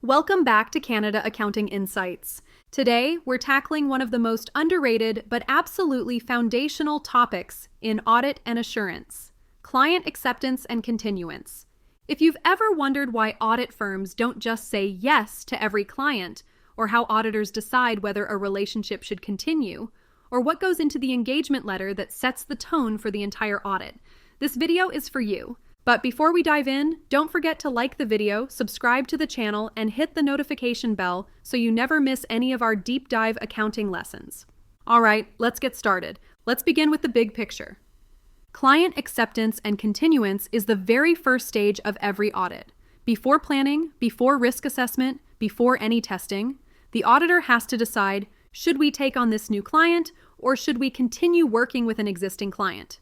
Welcome back to Canada Accounting Insights. Today, we're tackling one of the most underrated but absolutely foundational topics in audit and assurance: client acceptance and continuance. If you've ever wondered why audit firms don't just say yes to every client, or how auditors decide whether a relationship should continue, or what goes into the engagement letter that sets the tone for the entire audit, this video is for you. But before we dive in, don't forget to like the video, subscribe to the channel, and hit the notification bell so you never miss any of our deep dive accounting lessons. All right, let's get started. Let's begin with the big picture. Client acceptance and continuance is the very first stage of every audit. Before planning, before risk assessment, before any testing, the auditor has to decide, should we take on this new client or should we continue working with an existing client?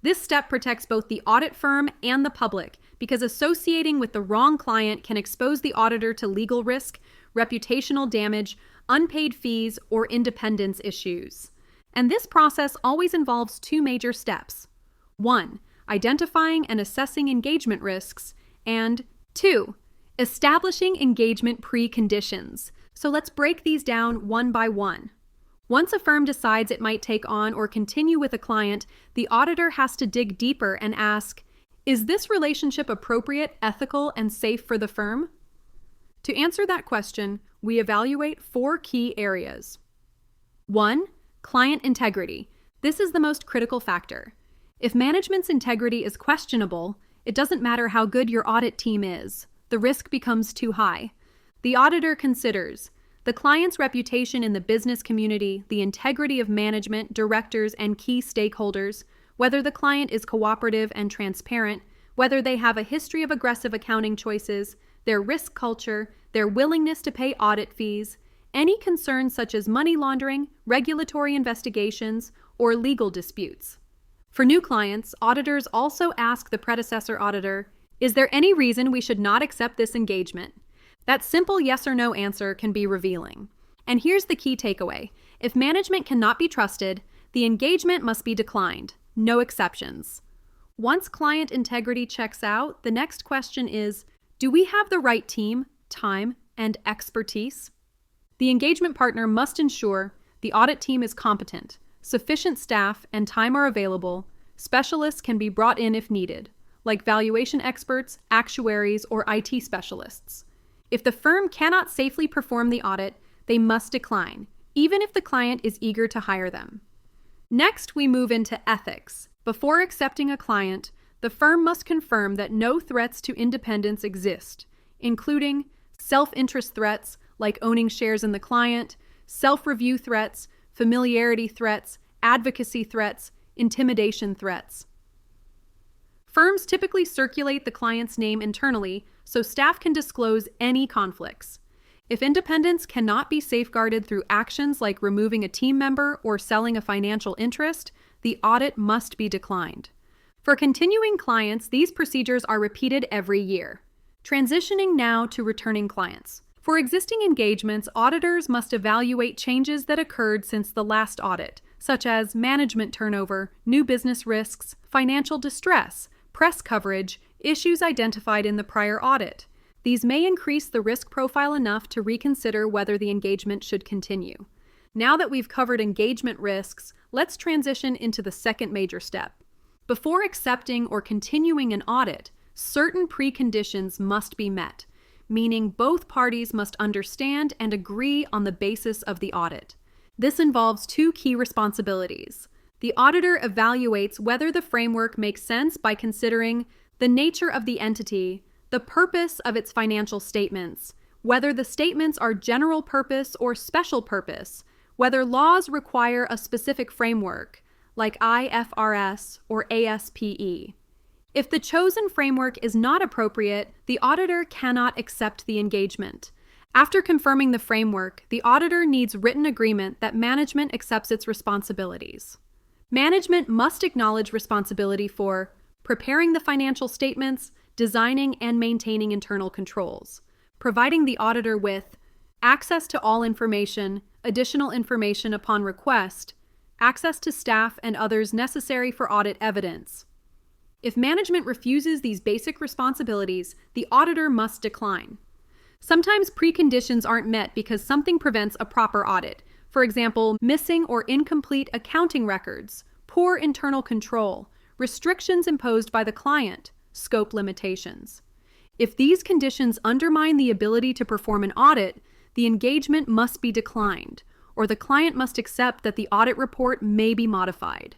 This step protects both the audit firm and the public because associating with the wrong client can expose the auditor to legal risk, reputational damage, unpaid fees, or independence issues. And this process always involves two major steps. 1. Identifying and assessing engagement risks, and 2. Establishing engagement preconditions. So let's break these down one by one. Once a firm decides it might take on or continue with a client, the auditor has to dig deeper and ask, is this relationship appropriate, ethical, and safe for the firm? To answer that question, we evaluate 4 key areas. 1. Client integrity. This is the most critical factor. If management's integrity is questionable, it doesn't matter how good your audit team is. The risk becomes too high. The auditor considers the client's reputation in the business community, the integrity of management, directors, and key stakeholders, whether the client is cooperative and transparent, whether they have a history of aggressive accounting choices, their risk culture, their willingness to pay audit fees, any concerns such as money laundering, regulatory investigations, or legal disputes. For new clients, auditors also ask the predecessor auditor, is there any reason we should not accept this engagement? That simple yes or no answer can be revealing. And here's the key takeaway. If management cannot be trusted, the engagement must be declined. No exceptions. Once client integrity checks out, the next question is, do we have the right team, time, and expertise? The engagement partner must ensure the audit team is competent, sufficient staff and time are available, specialists can be brought in if needed, like valuation experts, actuaries, or IT specialists. If the firm cannot safely perform the audit, they must decline, even if the client is eager to hire them. Next, we move into ethics. Before accepting a client, the firm must confirm that no threats to independence exist, including self-interest threats like owning shares in the client, self-review threats, familiarity threats, advocacy threats, intimidation threats. Firms typically circulate the client's name internally so staff can disclose any conflicts. If independence cannot be safeguarded through actions like removing a team member or selling a financial interest, the audit must be declined. For continuing clients, these procedures are repeated every year. Transitioning now to returning clients. For existing engagements, auditors must evaluate changes that occurred since the last audit, such as management turnover, new business risks, financial distress, press coverage, issues identified in the prior audit. These may increase the risk profile enough to reconsider whether the engagement should continue. Now that we've covered engagement risks, let's transition into the second major step. Before accepting or continuing an audit, certain preconditions must be met, meaning both parties must understand and agree on the basis of the audit. This involves 2 key responsibilities. The auditor evaluates whether the framework makes sense by considering the nature of the entity, the purpose of its financial statements, whether the statements are general purpose or special purpose, whether laws require a specific framework, like IFRS or ASPE. If the chosen framework is not appropriate, the auditor cannot accept the engagement. After confirming the framework, the auditor needs written agreement that management accepts its responsibilities. Management must acknowledge responsibility for preparing the financial statements, designing and maintaining internal controls, providing the auditor with access to all information, additional information upon request, access to staff and others necessary for audit evidence. If management refuses these basic responsibilities, the auditor must decline. Sometimes preconditions aren't met because something prevents a proper audit. For example, missing or incomplete accounting records, poor internal control, restrictions imposed by the client, scope limitations. If these conditions undermine the ability to perform an audit, the engagement must be declined, or the client must accept that the audit report may be modified.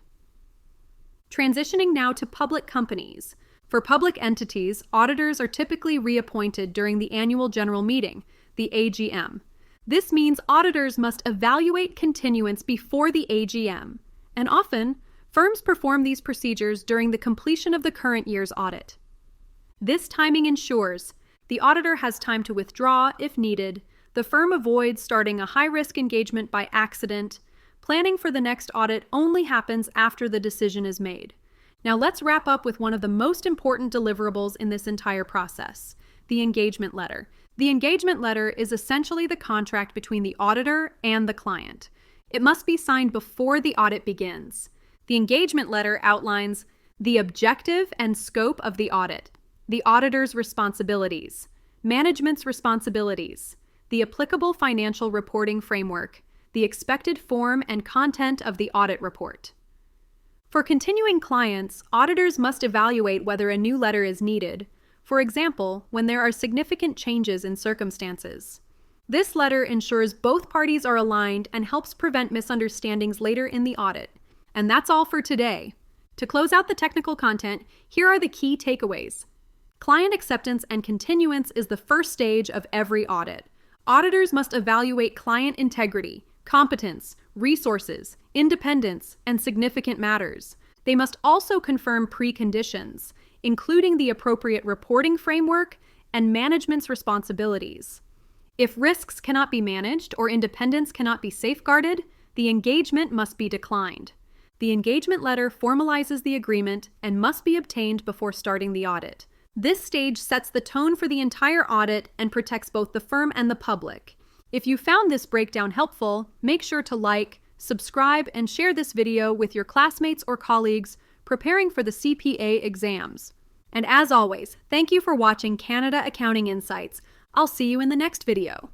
Transitioning now to public companies. For public entities, auditors are typically reappointed during the annual general meeting, the AGM. This means auditors must evaluate continuance before the AGM, and often, firms perform these procedures during the completion of the current year's audit. This timing ensures the auditor has time to withdraw if needed, the firm avoids starting a high-risk engagement by accident, planning for the next audit only happens after the decision is made. Now let's wrap up with one of the most important deliverables in this entire process, the engagement letter. The engagement letter is essentially the contract between the auditor and the client. It must be signed before the audit begins. The engagement letter outlines the objective and scope of the audit, the auditor's responsibilities, management's responsibilities, the applicable financial reporting framework, the expected form and content of the audit report. For continuing clients, auditors must evaluate whether a new letter is needed, for example, when there are significant changes in circumstances. This letter ensures both parties are aligned and helps prevent misunderstandings later in the audit. And that's all for today. To close out the technical content, here are the key takeaways. Client acceptance and continuance is the first stage of every audit. Auditors must evaluate client integrity, competence, resources, independence, and significant matters. They must also confirm preconditions, including the appropriate reporting framework and management's responsibilities. If risks cannot be managed or independence cannot be safeguarded, the engagement must be declined. The engagement letter formalizes the agreement and must be obtained before starting the audit. This stage sets the tone for the entire audit and protects both the firm and the public. If you found this breakdown helpful, make sure to like, subscribe, and share this video with your classmates or colleagues preparing for the CPA exams. And as always, thank you for watching Canada Accounting Insights. I'll see you in the next video.